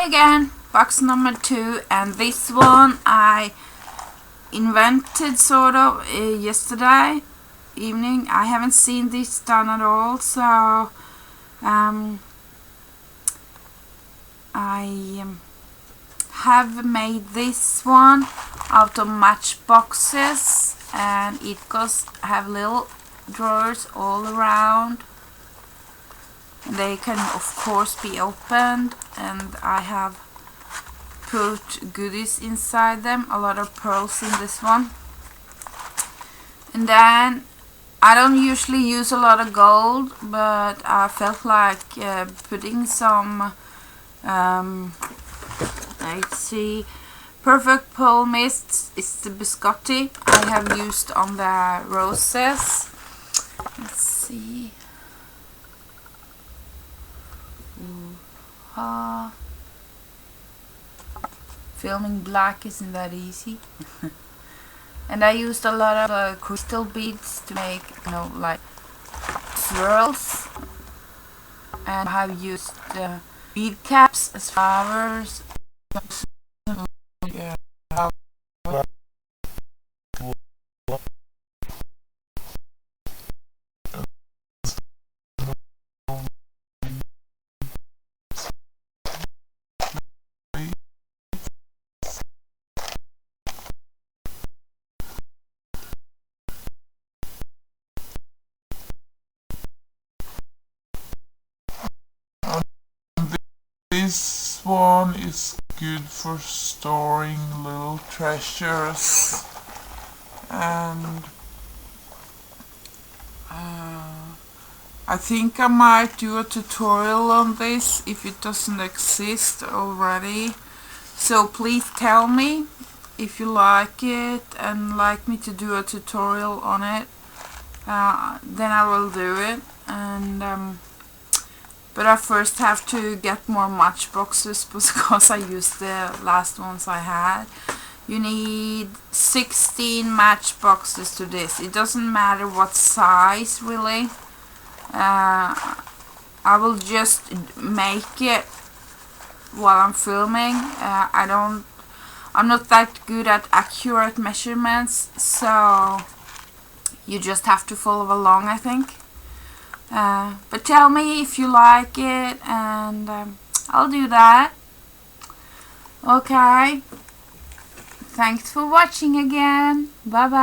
Hi again, box number 2, and this one I invented sort of yesterday evening. I haven't seen this done at all, so I have made this one out of matchboxes, and it goes have little drawers all around. They can of course be opened, and I have put goodies inside them, a lot of pearls in this one. And then I don't usually use a lot of gold, but I felt like putting some let's see, Perfect Pearl Mists is the biscotti I have used on the roses. Let's see. Filming black isn't that easy. And I used a lot of crystal beads to make, like swirls. And I have used bead caps as flowers. This one is good for storing little treasures, and I think I might do a tutorial on this if it doesn't exist already. So please tell me if you like it and like me to do a tutorial on it. Then I will do it. And but I first have to get more matchboxes because I used the last ones I had. You need 16 matchboxes to this. It doesn't matter what size really. I will just make it while I'm filming. I'm not that good at accurate measurements, so you just have to follow along, I think. But tell me if you like it, and I'll do that. Okay. Thanks for watching again. Bye bye.